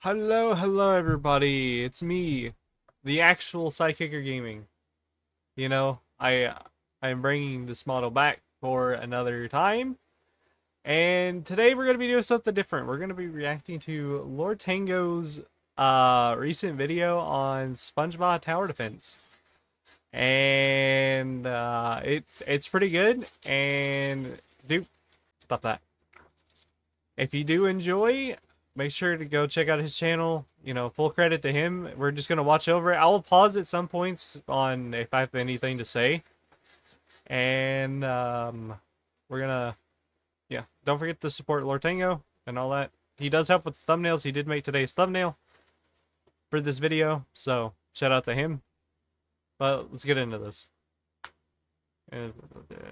Hello everybody. It's me, the actual Sidekicker Gaming. You know, I'm bringing this model back for another time, and today we're gonna be doing something different. We're gonna be reacting to Lord Tango's recent video on SpongeBob Tower Defense, and it's pretty good. And dude, stop that. If you do enjoy, make sure to go check out his channel. You know, full credit to him. We're just going to watch over it. I will pause at some points on if I have anything to say. And we're going to, yeah, don't forget to support Lord Tango and all that. He does help with thumbnails. He did make today's thumbnail for this video. So, shout out to him. But let's get into this.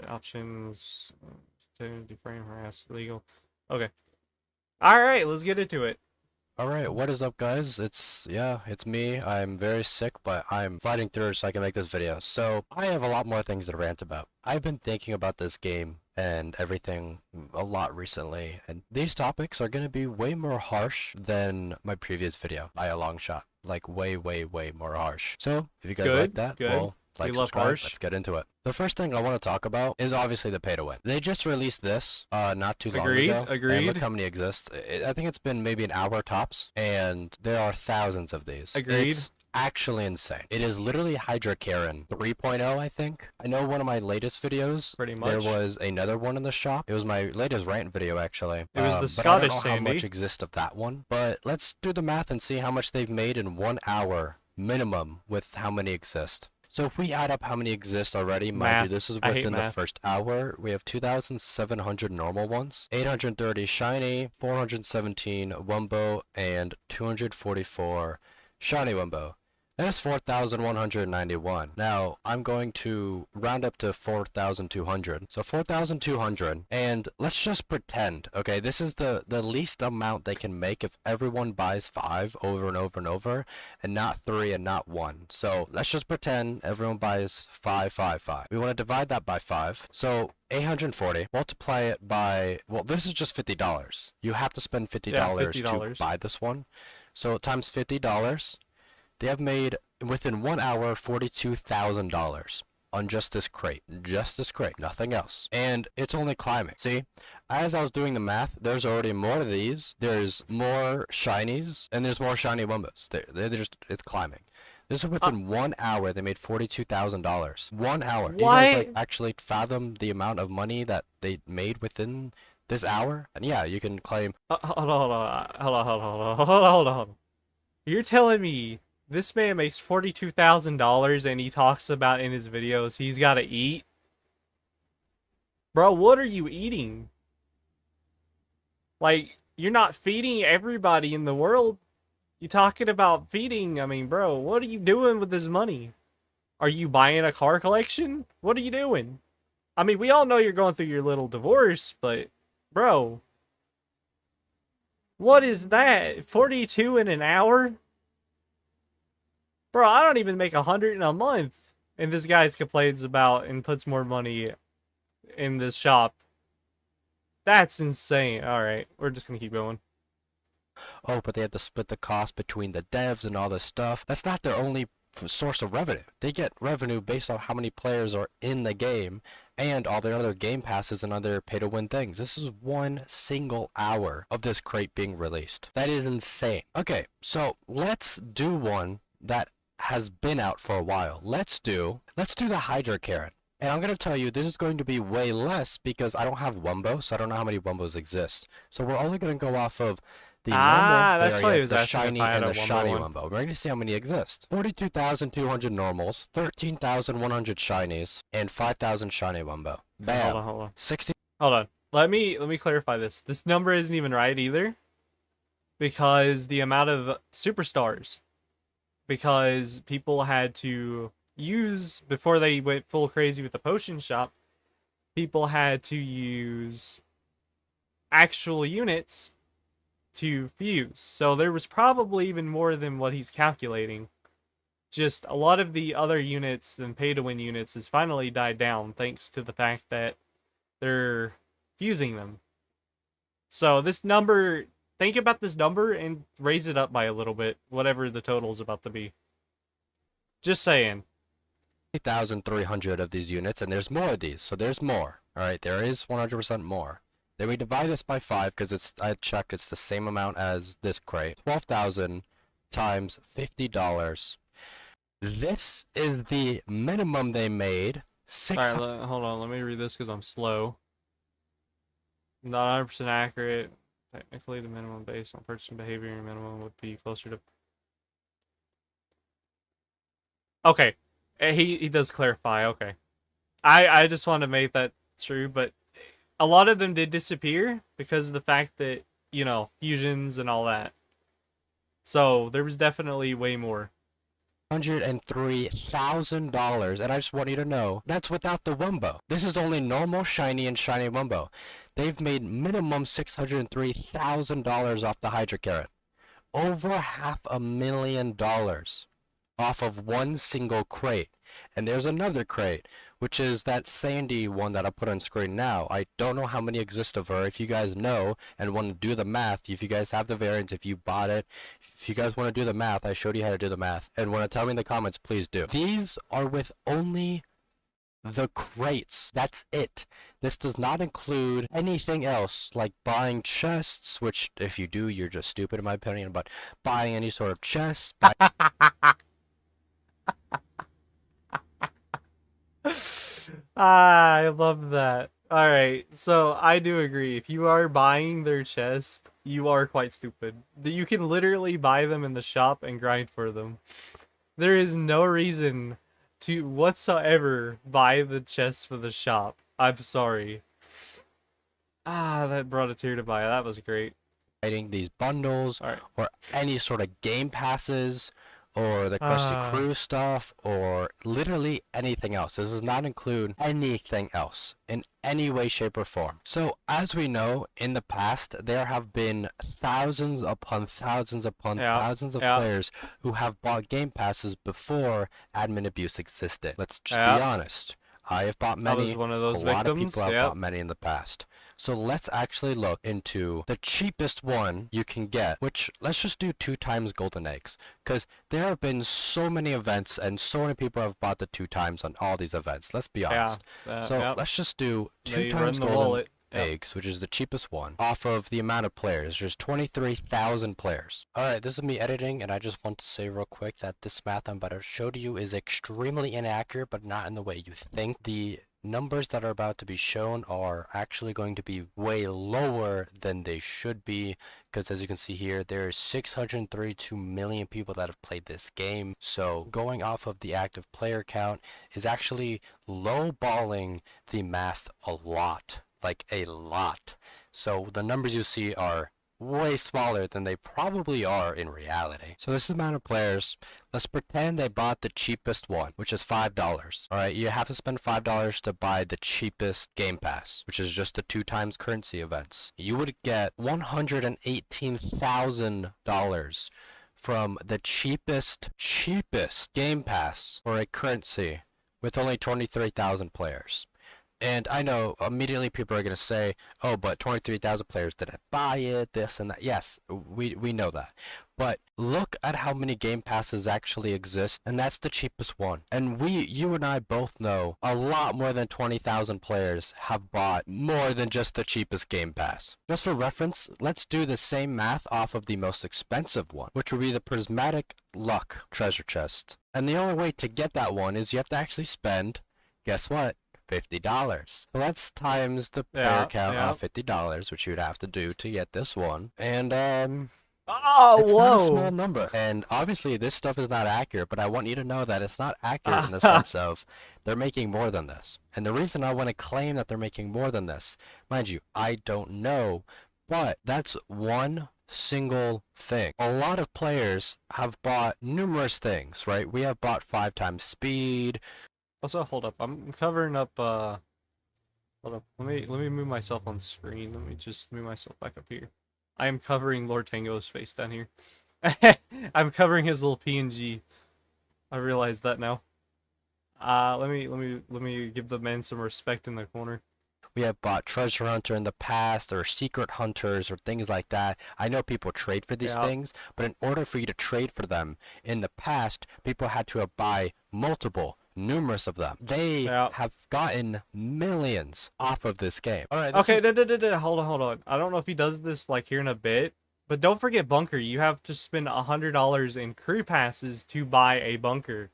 Options to deframe, harass, illegal. Okay. Alright, let's get into it. Alright, what is up guys? It's me. I'm very sick, but I'm fighting through so I can make this video. So, I have a lot more things to rant about. I've been thinking about this game and everything a lot recently, and these topics are going to be way more harsh than my previous video by a long shot. Like way more harsh. So, if you guys like that, well, we love subscribe, harsh. let's get into it. The first thing I want to talk about is obviously the pay to win. They just released this not too long ago. Agreed. And look how many exist. I think it's been maybe an hour tops, and there are thousands of these. Agreed. It's actually insane. It is literally AGAINNNN 3.0, I think. I know one of my latest videos, pretty much, there was another one in the shop. It was my latest rant video, actually. It was the but Scottish I don't know Sandy. how much exists of that one. But let's do the math and see how much they've made in 1 hour minimum with how many exist. So if we add up how many exist already, mind you, this is within the first hour. We have 2,700 normal ones, 830 shiny, 417 Wumbo, and 244 shiny Wumbo. That is 4,191. Now, I'm going to round up to 4,200. So 4,200, and let's just pretend, okay, this is the least amount they can make if everyone buys 5 over and over and over, and not 3 and not 1. So let's just pretend everyone buys 5, 5, 5. We want to divide that by 5. So 840, multiply it by, well, this is just $50. You have to spend $50 to buy this one. So times $50. They have made, within 1 hour, $42,000 on just this crate. Just this crate, nothing else. And it's only climbing. See, as I was doing the math, there's already more of these. There's more shinies, and there's more shiny Wumbos. It's climbing. This is within 1 hour, they made $42,000. 1 hour. What? Do you guys actually fathom the amount of money that they made within this hour? And yeah, you can claim. Hold on. You're telling me this man makes $42,000 and he talks about in his videos he's got to eat? Bro, what are you eating? Like, you're not feeding everybody in the world. You talking about feeding? I mean, bro, what are you doing with this money? Are you buying a car collection? What are you doing? I mean, we all know you're going through your little divorce, but, bro, what is that? 42 in an hour? Bro, I don't even make 100 in a month. And this guy complains about and puts more money in this shop. That's insane. Alright, we're just gonna keep going. Oh, but they have to split the cost between the devs and all this stuff. That's not their only source of revenue. They get revenue based on how many players are in the game and all their other game passes and other pay-to-win things. This is 1 single hour of this crate being released. That is insane. Okay, so let's do one that has been out for a while. Let's do the Hydra Karen. And I'm going to tell you, this is going to be way less because I don't have Wumbo, so I don't know how many Wumbos exist. So we're only going to go off of the normal that's why he was the asking shiny if I had and a the Wumbo shiny one. Wumbo. We're going to see how many exist. 42,200 normals, 13,100 shinies, and 5,000 shiny Wumbo. Bam. Hold on. 60. Hold on. Let me clarify this. This number isn't even right either. Because the amount of superstars, because people had to use, before they went full crazy with the potion shop, people had to use actual units to fuse. So there was probably even more than what he's calculating. Just a lot of the other units and pay-to-win units has finally died down thanks to the fact that they're fusing them. So this number think about this number and raise it up by a little bit, whatever the total is about to be. Just saying. 3,300 of these units, and there's more of these, so there's more. All right, there is 100% more. Then we divide this by 5 because I checked it's the same amount as this crate. 12,000 times $50. This is the minimum they made. Alright, hold on. Let me read this because I'm slow. Not 100% accurate. Technically, the minimum based on purchasing behavior minimum would be closer to... Okay. He does clarify. Okay. I just want to make that true, but a lot of them did disappear because of the fact that, you know, fusions and all that. So there was definitely way more. $103,000, and I just want you to know that's without the Wumbo. This is only normal, shiny, and shiny Wumbo. They've made minimum $603,000 off the Hydra Carrot. Over $500,000 off of one single crate. And there's another crate, which is that Sandy one that I put on screen now. I don't know how many exist of her. If you guys know and want to do the math, if you guys have the variants, if you bought it, if you guys want to do the math, I showed you how to do the math. And want to tell me in the comments, please do. These are with only the crates. That's it. This does not include anything else, like buying chests, which if you do, you're just stupid in my opinion, but buying any sort of chests, I love that. Alright, so I do agree. If you are buying their chest, you are quite stupid. You can literally buy them in the shop and grind for them. There is no reason to whatsoever buy the chest for the shop. I'm sorry. That brought a tear to my eye. That was great. These bundles, or any sort of game passes, or the Krusty Crew stuff, or literally anything else. This does not include anything else in any way, shape, or form. So, as we know, in the past, there have been thousands upon thousands upon thousands of players who have bought game passes before admin abuse existed. Let's just be honest. I have bought many. I was one of those a lot of victims. people have bought many in the past. So let's actually look into the cheapest one you can get, which let's just do 2 times golden eggs, because there have been so many events and so many people have bought the 2 times on all these events. Let's be honest. Let's just do 2 times golden eggs, which is the cheapest one, off of the amount of players. There's 23,000 players. Alright, this is me editing, and I just want to say real quick that this math I'm about to show to you is extremely inaccurate, but not in the way you think. The numbers that are about to be shown are actually going to be way lower than they should be, because as you can see here, there are 632 million people that have played this game. So going off of the active player count is actually lowballing the math a lot. Like a lot. So the numbers you see are way smaller than they probably are in reality. So this is the amount of players. Let's pretend they bought the cheapest one, which is $5. Alright, you have to spend $5 to buy the cheapest game pass, which is just the 2 times currency events. You would get $118,000 from the cheapest game pass for a currency with only 23,000 players. And I know immediately people are going to say, oh, but 23,000 players didn't buy it, this and that. Yes, we know that. But look at how many game passes actually exist, and that's the cheapest one. And you and I both know a lot more than 20,000 players have bought more than just the cheapest game pass. Just for reference, let's do the same math off of the most expensive one, which would be the Prismatic Luck treasure chest. And the only way to get that one is you have to actually spend, guess what? $50. So that's times the player count of $50, which you'd have to do to get this one. And it's not a small number. And obviously this stuff is not accurate, but I want you to know that it's not accurate in the sense of they're making more than this. And the reason I want to claim that they're making more than this, mind you, I don't know, but that's one single thing. A lot of players have bought numerous things, right? We have bought 5 times speed. Also, hold up. I'm covering up. Hold up. Let me move myself on screen. Let me just move myself back up here. I am covering Lord Tango's face down here. I'm covering his little PNG. I realize that now. Let me give the man some respect in the corner. We have bought treasure hunter in the past, or secret hunters, or things like that. I know people trade for these things, but in order for you to trade for them in the past, people had to buy numerous of them. They have gotten millions off of this game. All right. Okay, hold on. I don't know if he does this like here in a bit, but don't forget bunker. You have to spend $100 in crew passes to buy a bunker,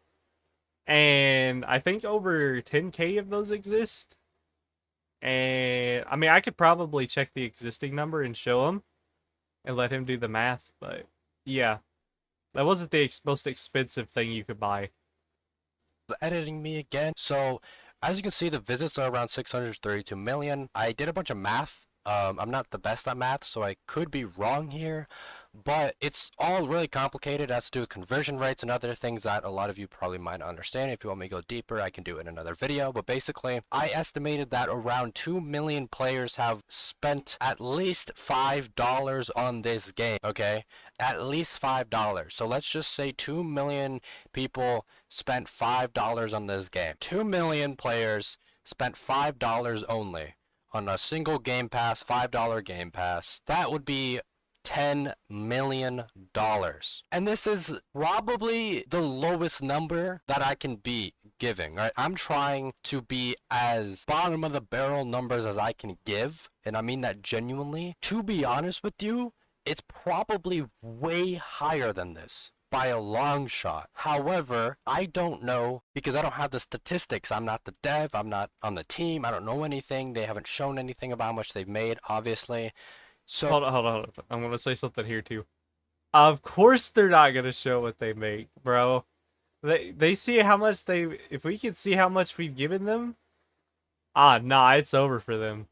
and I think over 10K of those exist. And I mean, I could probably check the existing number and show him, and let him do the math. But yeah, that wasn't the most expensive thing you could buy. Editing me again. So as you can see, the visits are around 632 million. I did a bunch of math. I'm not the best at math, so I could be wrong here, but it's all really complicated. It has to do with conversion rates and other things that a lot of you probably might understand. If you want me to go deeper, I can do it in another video. But basically, I estimated that around 2 million players have spent at least $5 on this game, okay? At least $5. So let's just say 2 million people spent $5 on this game. 2 million players spent $5 only on a single Game Pass, $5 Game Pass. That would be $10 million. And this is probably the lowest number that I can be giving, right? I'm trying to be as bottom of the barrel numbers as I can give, and I mean that genuinely. To be honest with you, it's probably way higher than this by a long shot. However, I don't know because I don't have the statistics. I'm not the dev. I'm not on the team. I don't know anything. They haven't shown anything about how much they've made, obviously. So hold on. I'm gonna say something here too. Of course they're not gonna show what they make, bro. They see how much they. If we could see how much we've given them, nah, it's over for them.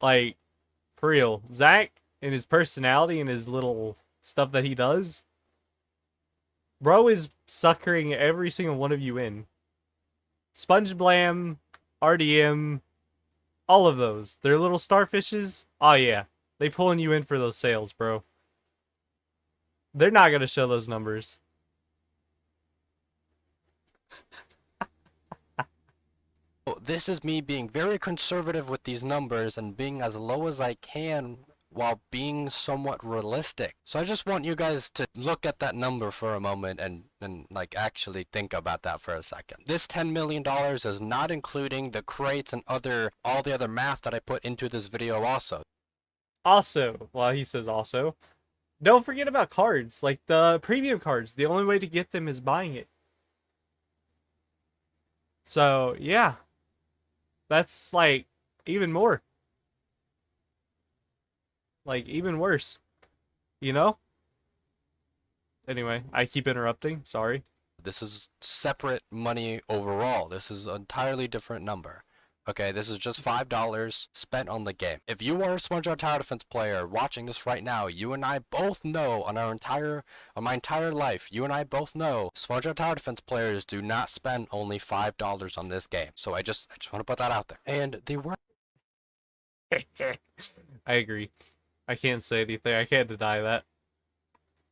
Like, for real, Zach and his personality and his little stuff that he does, bro is suckering every single one of you in. Sponge Blam, RDM, all of those. They're little starfishes. Oh yeah, they pulling you in for those sales, bro. They're not gonna show those numbers. This is me being very conservative with these numbers and being as low as I can while being somewhat realistic. So I just want you guys to look at that number for a moment and like actually think about that for a second. This $10 million is not including the crates and all the other math that I put into this video also. Well, he says also, don't forget about cards, like the premium cards. The only way to get them is buying it. So, yeah. That's, like, even more. Like, even worse. You know? Anyway, I keep interrupting. Sorry. This is separate money overall. This is an entirely different number. Okay, this is just $5 spent on the game. If you are a SpongeBob Tower Defense player watching this right now, you and I both know on my entire life, you and I both know SpongeBob Tower Defense players do not spend only $5 on this game. So I just want to put that out there. And the worst I agree. I can't say anything. I can't deny that.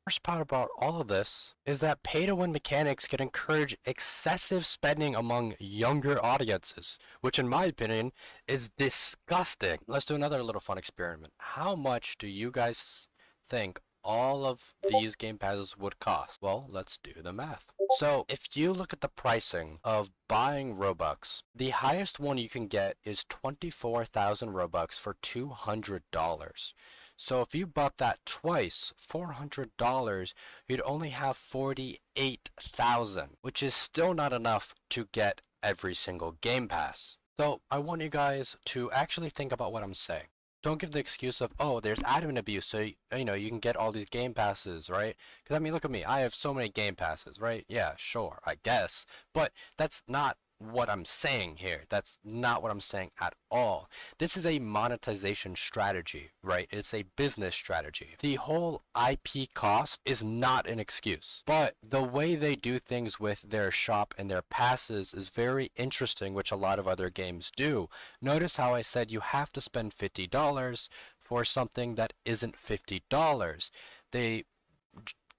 Worst part about all of this is that pay-to-win mechanics can encourage excessive spending among younger audiences, which in my opinion is disgusting. Let's do another little fun experiment. How much do you guys think all of these game passes would cost? Well, let's do the math. So if you look at the pricing of buying Robux, the highest one you can get is 24,000 Robux for $200. So if you bought that twice, $400, you'd only have 48,000, which is still not enough to get every single Game Pass. So I want you guys to actually think about what I'm saying. Don't give the excuse of, oh, there's admin abuse, so, you know, you can get all these Game Passes, right? Because, I mean, look at me. I have so many Game Passes, right? Yeah, sure, I guess. But that's not what I'm saying here. That's not what I'm saying at all. This is a monetization strategy, right? It's a business strategy. The whole IP cost is not an excuse, but the way they do things with their shop and their passes is very interesting, which a lot of other games do. Notice how I said you have to spend $50 for something that isn't $50.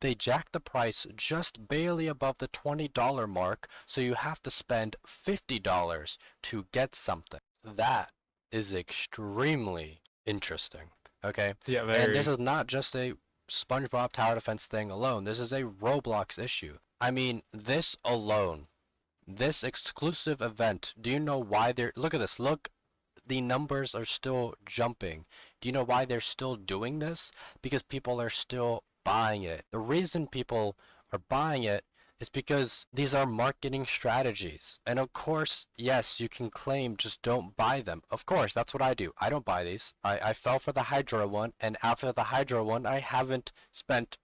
They jack the price just barely above the $20 mark, so you have to spend $50 to get something. That is extremely interesting. Okay? Yeah, And this very. is not just a SpongeBob tower defense thing alone. This is a Roblox issue. I mean, this alone, this exclusive event, do you know why they're, look at this, look, the numbers are still jumping. Do you know why they're still doing this? Because people are still buying it. The reason people are buying it is because these are marketing strategies. And of course, yes, you can claim just don't buy them. Of course, that's what I do. I don't buy these. I fell for the Hydra one, and after the Hydra one, I haven't spent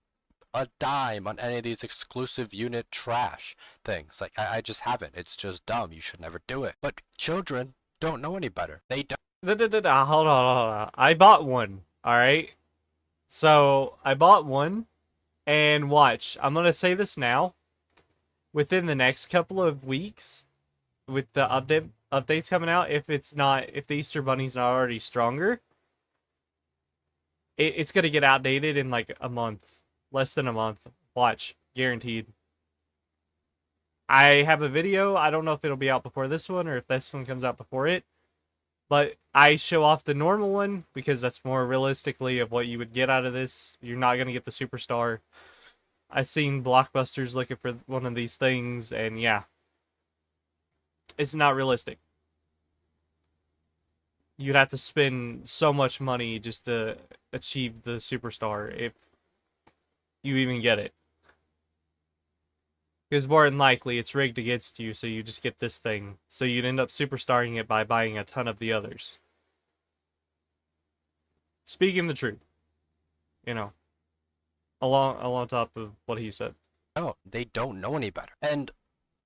a dime on any of these exclusive unit trash things. Like, I just haven't. It's just dumb. You should never do it. But children don't know any better. They don't. Hold on. I bought one. All right. So I bought one, and watch. I'm gonna say this now. Within the next couple of weeks, with the updates coming out, if the Easter Bunny's not already stronger, it's gonna get outdated in like a month, less than a month. Watch, guaranteed. I have a video. I don't know if it'll be out before this one or if this one comes out before it. But I show off the normal one because that's more realistically of what you would get out of this. You're not going to get the superstar. I've seen blockbusters looking for one of these things, and yeah. It's not realistic. You'd have to spend so much money just to achieve the superstar if you even get it. Because more than likely, it's rigged against you, so you just get this thing. So you'd end up superstarring it by buying a ton of the others. Speaking the truth. You know. Along top of what he said. No, they don't know any better. And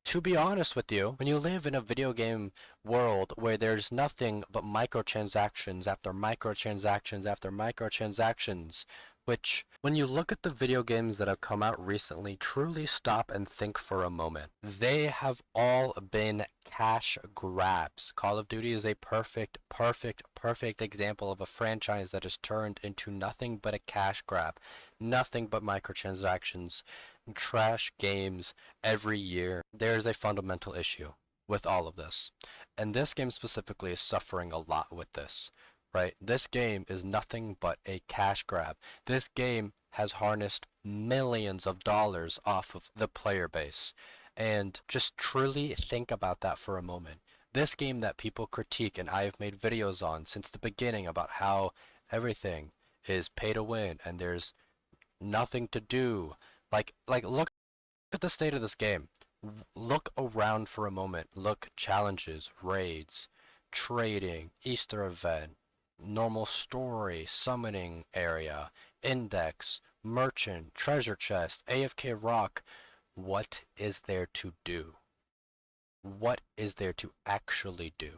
to be honest with you, when you live in a video game world where there's nothing but microtransactions after microtransactions after microtransactions, which, when you look at the video games that have come out recently, truly stop and think for a moment. They have all been cash grabs. Call of Duty is a perfect example of a franchise that has turned into nothing but a cash grab. Nothing but microtransactions. Trash games every year. There's a fundamental issue with all of this. And this game specifically is suffering a lot with this. Right? This game is nothing but a cash grab. This game has harnessed millions of dollars off of the player base. And just truly think about that for a moment. This game that people critique, and I have made videos on since the beginning about how everything is pay to win and there's nothing to do. Like look at the state of this game. Look around for a moment. Look, challenges, raids, trading, Easter event, normal story, summoning area, index, merchant, treasure chest, AFK rock. What is there to do? What is there to actually do?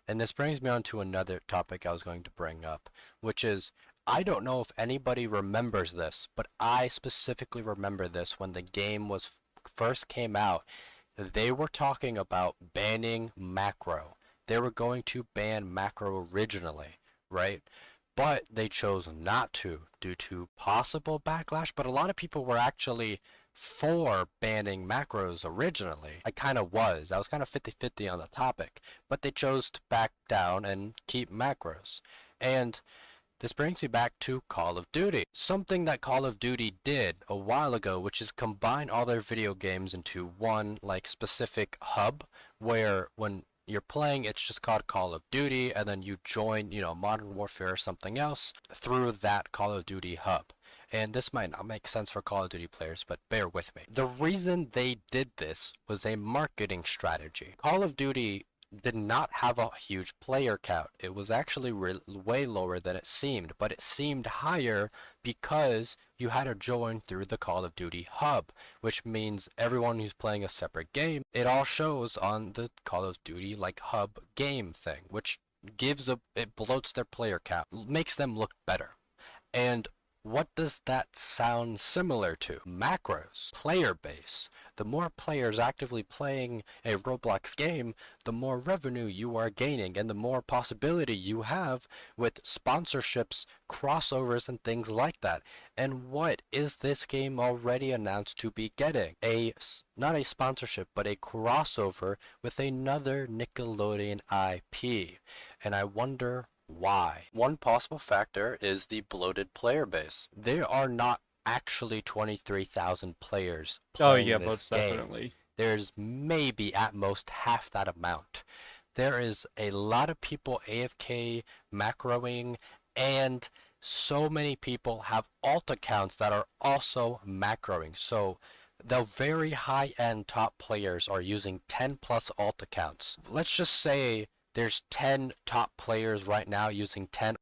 And this brings me on to another topic I was going to bring up, which is, I don't know if anybody remembers this, but I specifically remember this when the game was first came out. They were talking about banning macro. They were going to ban macro originally, right? But they chose not to due to possible backlash. But a lot of people were actually for banning macros originally. I kind of was. I was kind of 50-50 on the topic. But they chose to back down and keep macros. And this brings me back to Call of Duty. Something that Call of Duty did a while ago, which is combine all their video games into one like specific hub, where when you're playing, it's just called Call of Duty, and then you join, Modern Warfare or something else through that Call of Duty hub. And this might not make sense for Call of Duty players, but bear with me. The reason they did this was a marketing strategy. Call of Duty did not have a huge player count. It was actually way lower than it seemed, but it seemed higher because you had to join through the Call of Duty hub, which means everyone who's playing a separate game, it all shows on the Call of Duty like hub game thing, which it bloats their player count, makes them look better. And What does that sound similar to? Macros, player base. The more players actively playing a Roblox game, the more revenue you are gaining and the more possibility you have with sponsorships, crossovers, and things like that. And what is this game already announced to be getting? Not a sponsorship, but a crossover with another Nickelodeon IP. And I wonder why. One possible factor is the bloated player base. There are not actually 23,000 players Oh yeah, playing this most game. definitely. There's maybe at most half that amount. There is a lot of people AFK, macroing, and so many people have alt accounts that are also macroing. So the very high-end top players are using 10 plus alt accounts. Let's just say there's 10 top players right now using 10.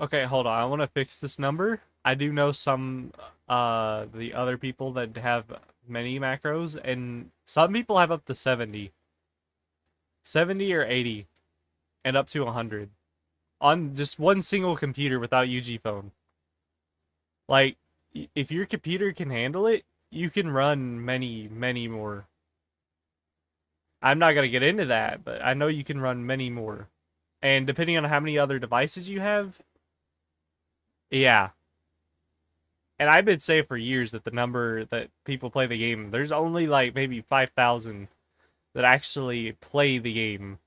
Okay, hold on. I want to fix this number. I do know some the other people that have many macros, and some people have up to 70. 70 or 80 and up to 100 on just one single computer without UG phone. Like, if your computer can handle it, you can run many, many more. I'm not going to get into that, but I know you can run many more. And depending on how many other devices you have, yeah. And I've been saying for years that the number that people play the game, there's only like maybe 5,000 that actually play the game.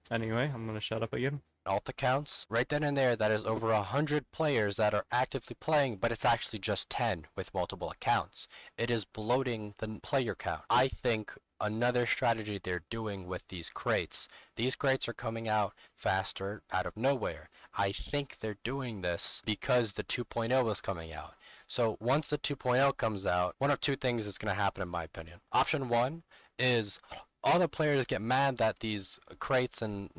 Anyway, I'm going to shut up again. Alt accounts, right then and there, that is over 100 players that are actively playing, but it's actually just 10 with multiple accounts. It is bloating the player count. I think another strategy they're doing with these crates are coming out faster out of nowhere. I think they're doing this because the 2.0 is coming out. So once the 2.0 comes out, one of two things is going to happen in my opinion. Option one is all the players get mad that these crates and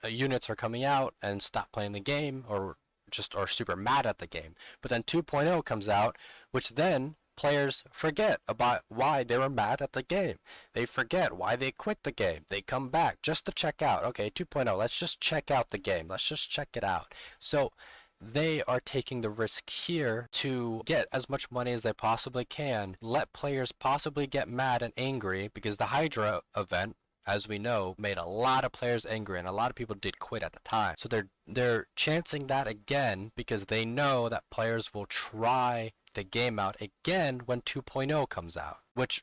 units are coming out and stop playing the game, or just are super mad at the game. But then 2.0 comes out, which then players forget about why they were mad at the game. They forget why they quit the game. They come back just to check out. Okay, 2.0, let's just check out the game. Let's just check it out. So they are taking the risk here to get as much money as they possibly can, let players possibly get mad and angry, because the Hydra event, as we know, made a lot of players angry, and a lot of people did quit at the time. So they're chancing that again because they know that players will try the game out again when 2.0 comes out. Which,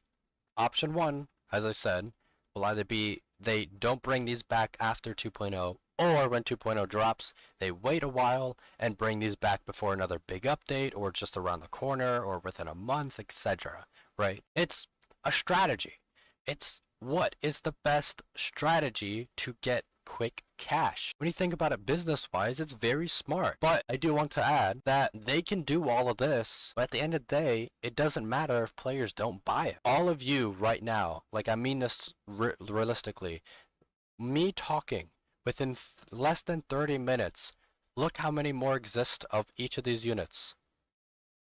option one, as I said, will either be they don't bring these back after 2.0, or when 2.0 drops, they wait a while and bring these back before another big update, or just around the corner, or within a month, etc. Right? It's a strategy. It's what is the best strategy to get quick cash? When you think about it business-wise, it's very smart. But I do want to add that they can do all of this, but at the end of the day, it doesn't matter if players don't buy it. All of you right now, like I mean this realistically, me talking within less than 30 minutes, look how many more exist of each of these units.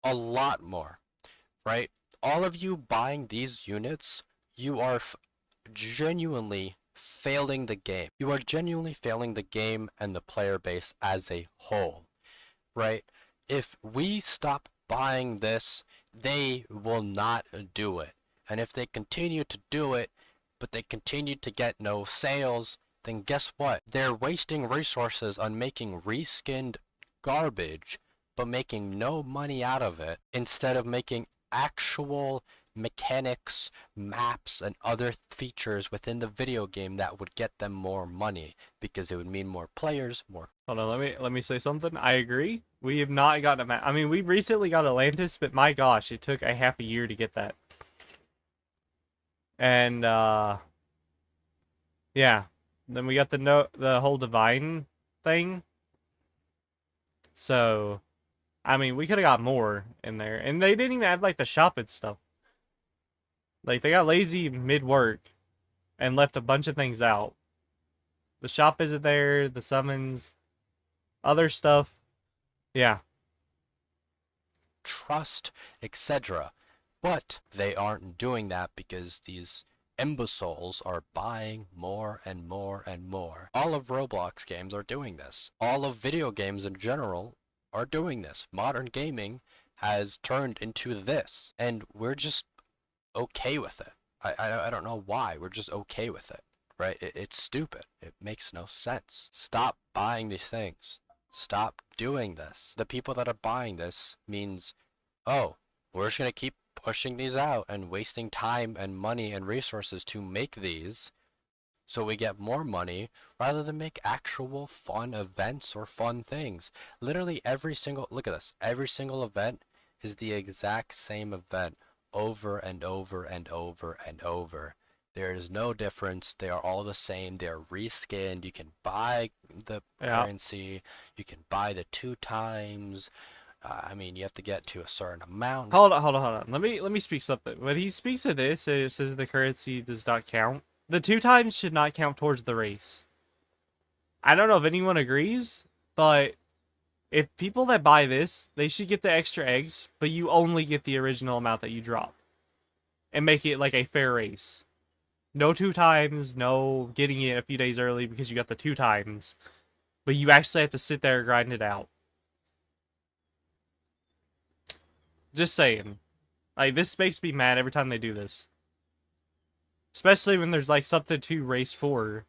A lot more, right? All of you buying these units, you are genuinely failing the game. You are genuinely failing the game and the player base as a whole, right? If we stop buying this, they will not do it. And if they continue to do it, but they continue to get no sales, then guess what? They're wasting resources on making reskinned garbage, but making no money out of it, instead of making actual mechanics, maps, and other features within the video game that would get them more money, because it would mean more players, more. Hold on, let me say something. I agree. We have not gotten a map. I mean, we recently got Atlantis, but my gosh, it took a half a year to get that. And yeah. Then we got the whole divine thing. So I mean, we could have got more in there. And they didn't even have like the shop and stuff. Like, they got lazy mid-work and left a bunch of things out. The shop isn't there, the summons, other stuff. Yeah. Trust, etc. But they aren't doing that because these imbeciles are buying more and more and more. All of Roblox games are doing this. All of video games in general are doing this. Modern gaming has turned into this, and we're just okay with it. I don't know why. We're just okay with it, right? It's stupid. It makes no sense. Stop buying these things. Stop doing this. The people that are buying this means, oh, we're just gonna keep pushing these out and wasting time and money and resources to make these so we get more money rather than make actual fun events or fun things. Literally every single, look at this, every single event is the exact same event over and over and over and over. There is no difference. They are all the same. They are reskinned. You can buy the currency. You can buy the 2 times. I mean, you have to get to a certain amount. Hold on. Let me speak something. When he speaks of this, it says the currency does not count. The 2 times should not count towards the race. I don't know if anyone agrees, but if people that buy this, they should get the extra eggs, but you only get the original amount that you drop. And make it like a fair race. No 2 times, no getting it a few days early because you got the 2 times. But you actually have to sit there and grind it out. Just saying. Like, this makes me mad every time they do this. Especially when there's, like, something to race for.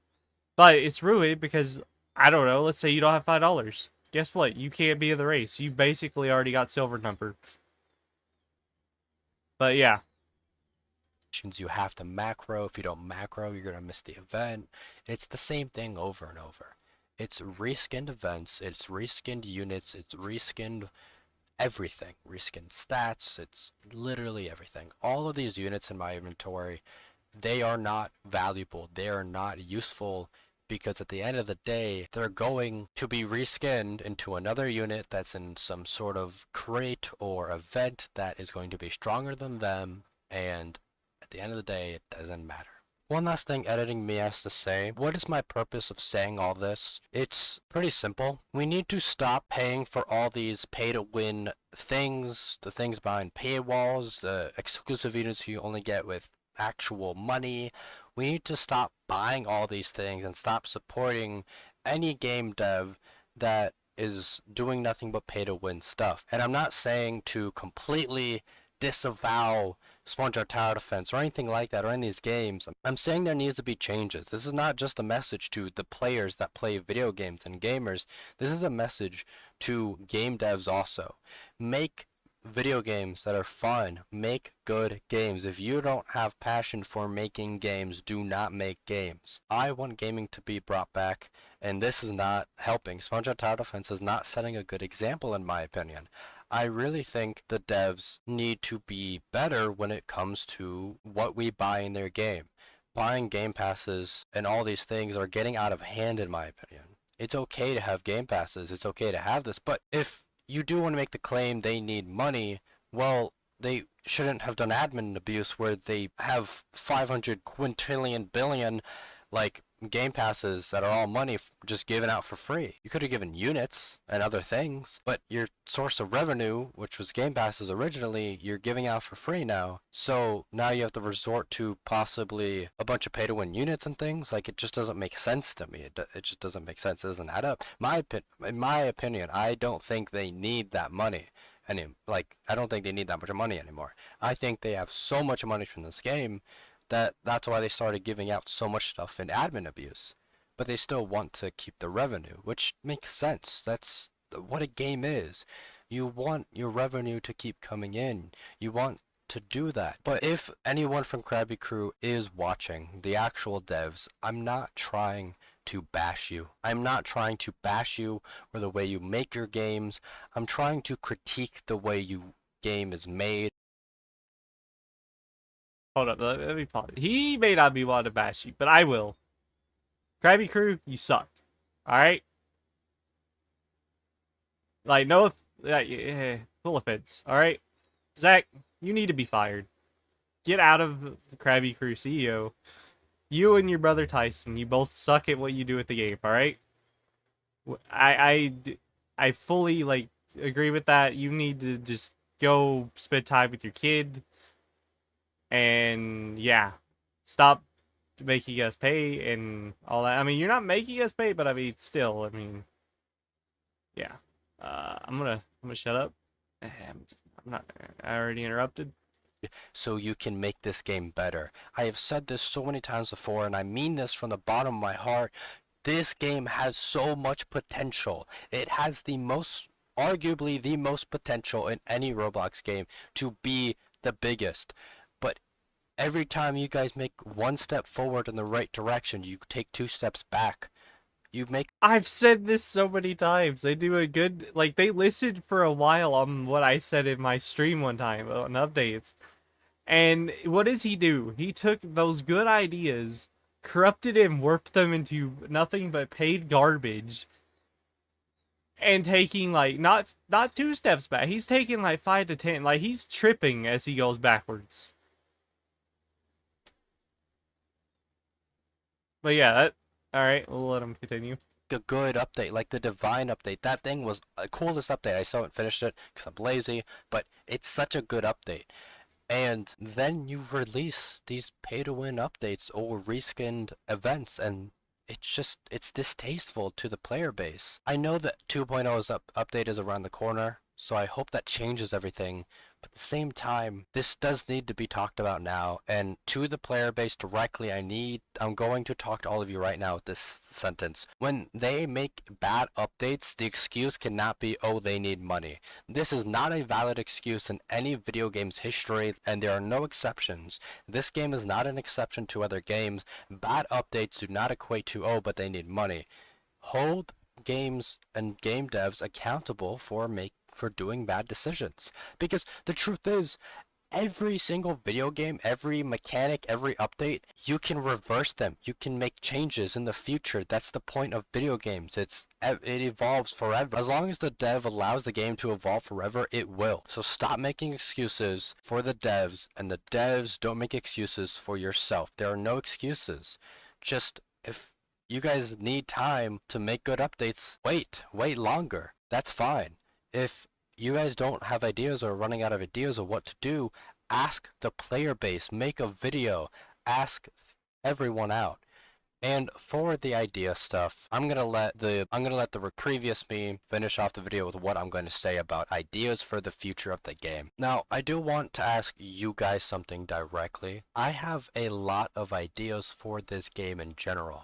But it's ruined because, I don't know, let's say you don't have $5. Guess what? You can't be in the race. You basically already got silver number. But, yeah. You have to macro. If you don't macro, you're going to miss the event. It's the same thing over and over. It's reskinned events. It's reskinned units. It's reskinned everything. Reskinned stats. It's literally everything. All of these units in my inventory, they are not valuable. They are not useful because at the end of the day, they're going to be reskinned into another unit that's in some sort of crate or event that is going to be stronger than them, and at the end of the day, it doesn't matter. One last thing editing me has to say, what is my purpose of saying all this? It's pretty simple. We need to stop paying for all these pay-to-win things, the things behind paywalls, the exclusive units you only get with actual money. We need to stop buying all these things and stop supporting any game dev that is doing nothing but pay-to-win stuff. And I'm not saying to completely disavow SpongeBob Tower Defense or anything like that or any of these games. I'm saying there needs to be changes. This is not just a message to the players that play video games and gamers. This is a message to game devs also. Make video games that are fun. Make good games. If you don't have passion for making games, do not make games. I want gaming to be brought back, and this is not helping. SpongeBob Tower Defense is not setting a good example in my opinion. I really think the devs need to be better when it comes to what we buy in their game. Buying game passes and all these things are getting out of hand in my opinion. It's okay to have game passes, it's okay to have this, but if you do want to make the claim they need money, well, they shouldn't have done admin abuse where they have 500 quintillion billion like game passes that are all money just given out for free. You could have given units and other things, but your source of revenue, which was game passes originally, you're giving out for free now. So now you have to resort to possibly a bunch of pay-to-win units and things. Like, it just doesn't make sense to me. It just doesn't make sense. It doesn't add up. In my opinion, I don't think they need that money. I don't think they need that much money anymore. I think they have so much money from this game that's why they started giving out so much stuff in admin abuse. But they still want to keep the revenue, which makes sense. That's what a game is. You want your revenue to keep coming in. You want to do that. But if anyone from Krabby Crew is watching, the actual devs, I'm not trying to bash you. I'm not trying to bash you or the way you make your games. I'm trying to critique the way your game is made. Hold up, let me pause. He may not be one to bash you, but I will. Krabby Crew, you suck. Alright? Like, no, full offense. Alright? Zach, you need to be fired. Get out of the Krabby Crew CEO. You and your brother Tyson, you both suck at what you do with the game, alright? I fully, like, agree with that. You need to just go spend time with your kid. And yeah, stop making us pay and all that. I mean, you're not making us pay, but I mean, still, I mean, yeah. I'm gonna shut up. I'm not. I already interrupted. So you can make this game better. I have said this so many times before, and I mean this from the bottom of my heart. This game has so much potential. It has arguably the most potential in any Roblox game to be the biggest. But every time you guys make one step forward in the right direction, you take 2 steps back. I've said this so many times. They do a good, like, they listened for a while on what I said in my stream one time on updates. And what does he do? He took those good ideas, corrupted and warped them into nothing but paid garbage. And taking, like, not 2 steps back. He's taking, like, 5 to 10. Like, he's tripping as he goes backwards. But yeah, alright, we'll let him continue. A good update, like the Divine update. That thing was the coolest update. I still haven't finished it because I'm lazy, but it's such a good update. And then you release these pay-to-win updates or reskinned events, and it's distasteful to the player base. I know that 2.0's update is around the corner, so I hope that changes everything. But at the same time, this does need to be talked about now, and to the player base directly, I'm going to talk to all of you right now with this sentence. When they make bad updates, the excuse cannot be, oh, they need money. This is not a valid excuse in any video game's history, and there are no exceptions. This game is not an exception to other games. Bad updates do not equate to, oh, but they need money. Hold games and game devs accountable for doing bad decisions. Because the truth is, every single video game, every mechanic, every update, you can reverse them. You can make changes in the future. That's the point of video games. It evolves forever. As long as the dev allows the game to evolve forever, it will. So stop making excuses for the devs, and the devs don't make excuses for yourself. There are no excuses. Just, if you guys need time to make good updates, wait longer. That's fine. If you guys don't have ideas or running out of ideas of what to do, ask the player base, make a video, ask everyone out. And for the idea stuff, I'm gonna let the previous me finish off the video with what I'm going to say about ideas for the future of the game. Now, I do want to ask you guys something directly. I have a lot of ideas for this game in general.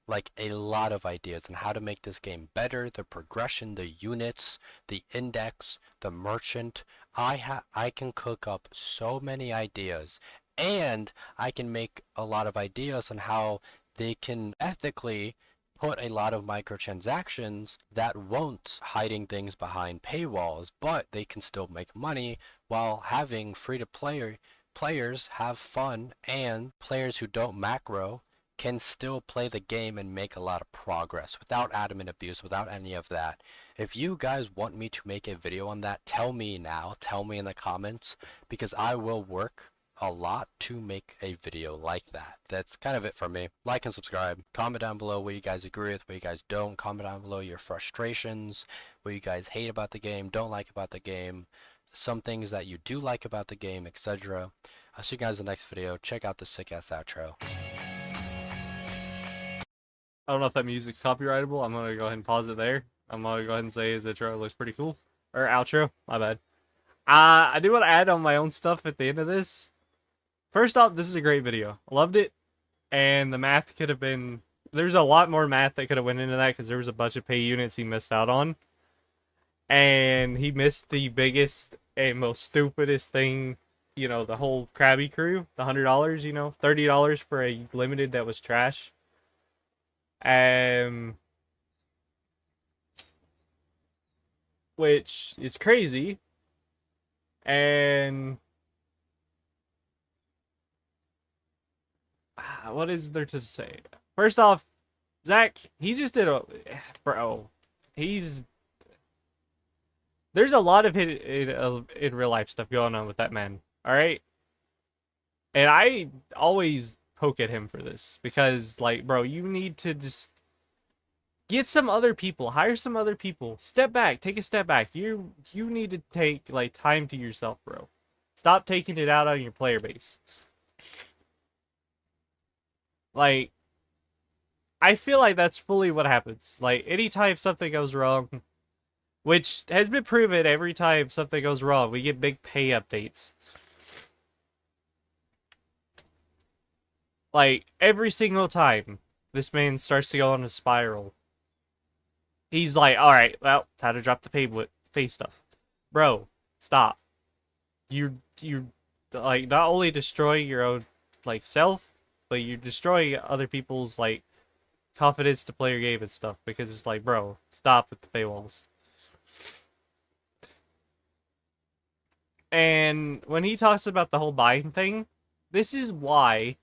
Like a lot of ideas on how to make this game better, the progression, the units, the index, the merchant. I can cook up so many ideas, and I can make a lot of ideas on how they can ethically put a lot of microtransactions that won't hiding things behind paywalls, but they can still make money while having free-to-play players have fun, and players who don't macro can still play the game and make a lot of progress without admin abuse, without any of that. If you guys want me to make a video on that, tell me now, tell me in the comments, because I will work a lot to make a video like that. That's kind of it for me. Like and subscribe. Comment down below what you guys agree with, what you guys don't. Comment down below your frustrations, what you guys hate about the game, don't like about the game, some things that you do like about the game, etc. I'll see you guys in the next video. Check out the sick-ass outro. I don't know if that music's copyrightable. I'm gonna go ahead and pause it there. I'm gonna go ahead and say his intro looks pretty cool. Or outro, my bad. I do want to add on my own stuff at the end of this. First off, this is a great video. I loved it. And the math could have been... There's a lot more math that could have went into that because there was a bunch of pay units he missed out on. And he missed the biggest and most stupidest thing, you know, the whole Krabby Crew. The $100, you know, $30 for a limited that was trash. Which is crazy. And what is there to say? First off, Zach, he just did a bro. There's a lot of in real life stuff going on with that man. All right, and I always poke at him for this because, like, bro, you need to just get some other people, hire some other people, step back, take a step back. You need to take, like, time to yourself, bro. Stop taking it out on your player base. Like, I feel like that's fully what happens. Like, anytime something goes wrong, which has been proven every time something goes wrong. We get big pay updates. Like, every single time this man starts to go on a spiral, he's like, alright, well, time to drop the pay stuff. Bro, stop. You like, not only destroy your own, like, self, but you destroy other people's, like, confidence to play your game and stuff, because it's like, bro, stop with the paywalls. And when he talks about the whole buying thing, this is why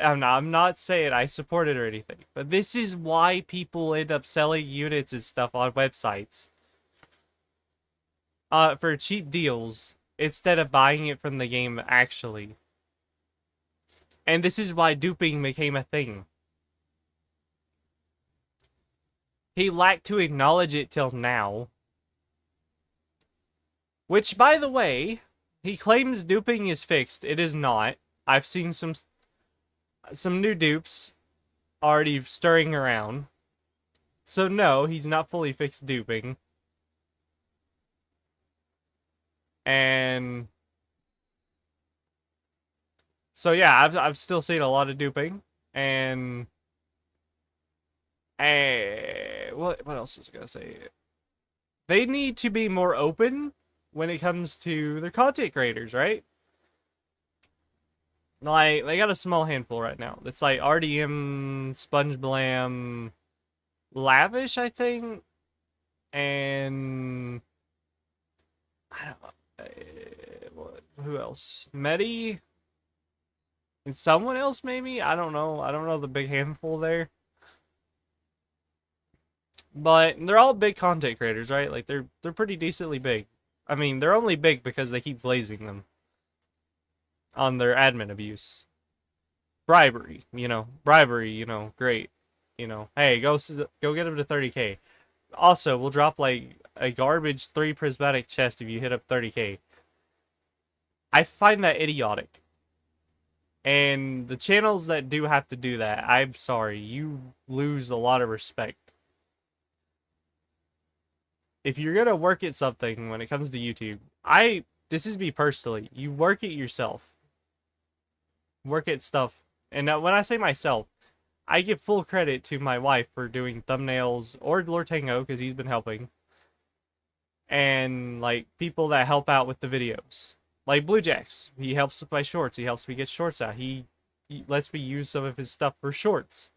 I'm not saying I support it or anything, but this is why people end up selling units and stuff on websites for cheap deals instead of buying it from the game actually. And this is why duping became a thing. He lacked to acknowledge it till now. Which, by the way, he claims duping is fixed. It is not. I've seen some new dupes already stirring around. So no, he's not fully fixed duping. And so yeah, I've still seen a lot of duping. And what else was I gonna say? They need to be more open when it comes to their content creators, right? Like, they got a small handful right now. It's like RDM, SpongeBlam, Lavish, I think, and I don't know, who else? Medi, and someone else maybe. I don't know. I don't know the big handful there. But they're all big content creators, right? Like, they're pretty decently big. I mean, they're only big because they keep glazing them on their admin abuse. Bribery, great. Hey, go get him to 30k. Also, we'll drop like a garbage 3 prismatic chest if you hit up 30k. I find that idiotic. And the channels that do have to do that, I'm sorry, you lose a lot of respect. If you're gonna work at something when it comes to YouTube, this is me personally, you work it yourself. Work at stuff. And when I say myself, I give full credit to my wife for doing thumbnails, or Lord Tango, because he's been helping. And, like, people that help out with the videos. Like Blue Jacks. He helps with my shorts. He helps me get shorts out. He lets me use some of his stuff for shorts.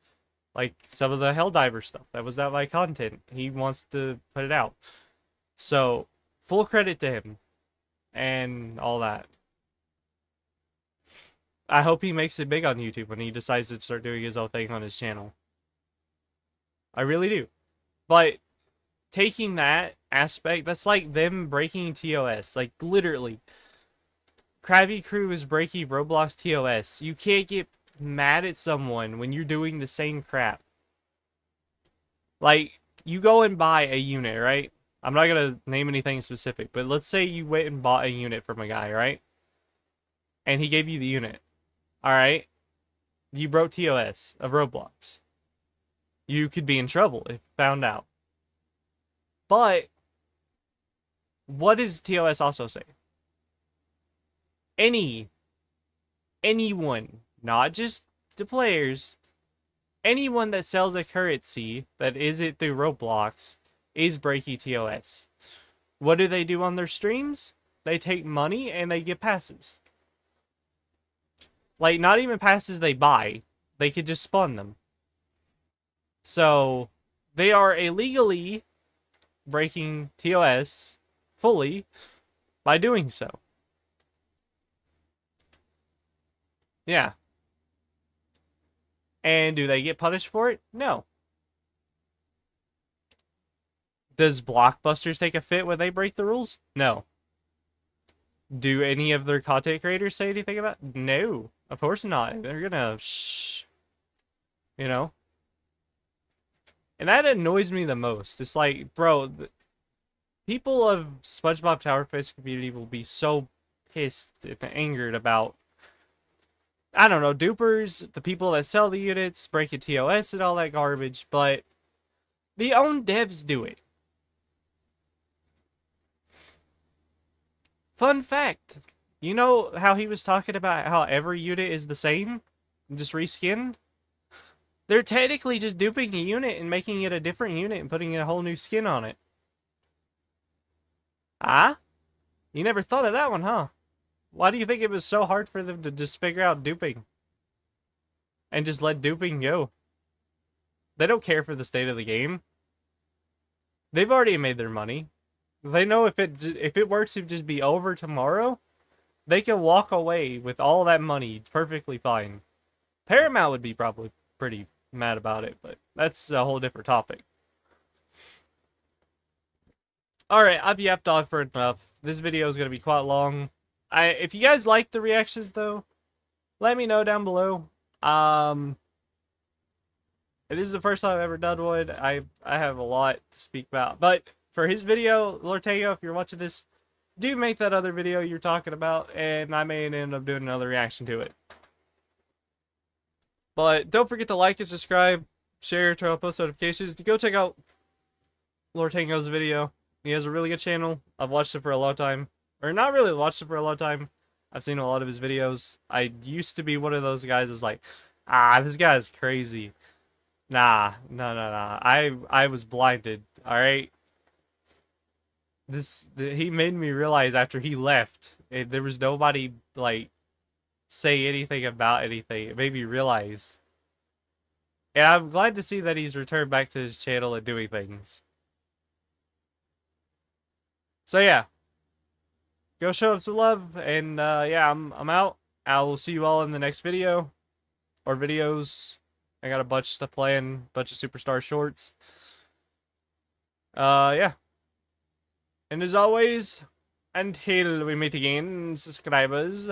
Like, some of the Helldiver stuff. That was my content. He wants to put it out. So, full credit to him. And all that. I hope he makes it big on YouTube when he decides to start doing his own thing on his channel. I really do. But taking that aspect, that's like them breaking TOS. Like, literally. Krabby Crew is breaking Roblox TOS. You can't get mad at someone when you're doing the same crap. Like, you go and buy a unit, right? I'm not going to name anything specific, but let's say you went and bought a unit from a guy, right? And he gave you the unit. Alright? You broke TOS of Roblox. You could be in trouble if found out. But, what does TOS also say? Anyone, not just the players, anyone that sells a currency that isn't through Roblox is breaking TOS. What do they do on their streams? They take money and they get passes. Like, not even passes they buy. They could just spawn them. So, they are illegally breaking TOS fully by doing so. Yeah. And do they get punished for it? No. Does Blockbusters take a fit when they break the rules? No. Do any of their content creators say anything about it? No. Of course not. They're gonna shh. You know? And that annoys me the most. It's like, bro, people of SpongeBob Tower Face community will be so pissed and angered about, I don't know, dupers, the people that sell the units, breaking TOS and all that garbage, but the own devs do it. Fun fact. You know how he was talking about how every unit is the same? Just reskinned? They're technically just duping a unit and making it a different unit and putting a whole new skin on it. Ah? You never thought of that one, huh? Why do you think it was so hard for them to just figure out duping? And just let duping go? They don't care for the state of the game. They've already made their money. They know if it were to just be over tomorrow, they can walk away with all that money perfectly fine. Paramount would be probably pretty mad about it, but that's a whole different topic. Alright, I've yapped on for enough. This video is going to be quite long. If you guys like the reactions, though, let me know down below. This is the first time I've ever done one. I have a lot to speak about. But for his video, Lord Tango, if you're watching this, do make that other video you're talking about, and I may end up doing another reaction to it. But don't forget to like and subscribe, share, turn on post notifications. To go check out Lord Tango's video. He has a really good channel. I've watched it for a long time. Or not really watched it for a long time. I've seen a lot of his videos. I used to be one of those guys that's like, this guy is crazy. Nah. I was blinded, alright? He made me realize after he left, there was nobody, like, say anything about anything. It made me realize. And I'm glad to see that he's returned back to his channel and doing things. So yeah. Go show up some love, and yeah, I'm out. I will see you all in the next video. Or videos. I got a bunch of stuff playing, bunch of Superstar shorts. Yeah. And as always, until we meet again, subscribers.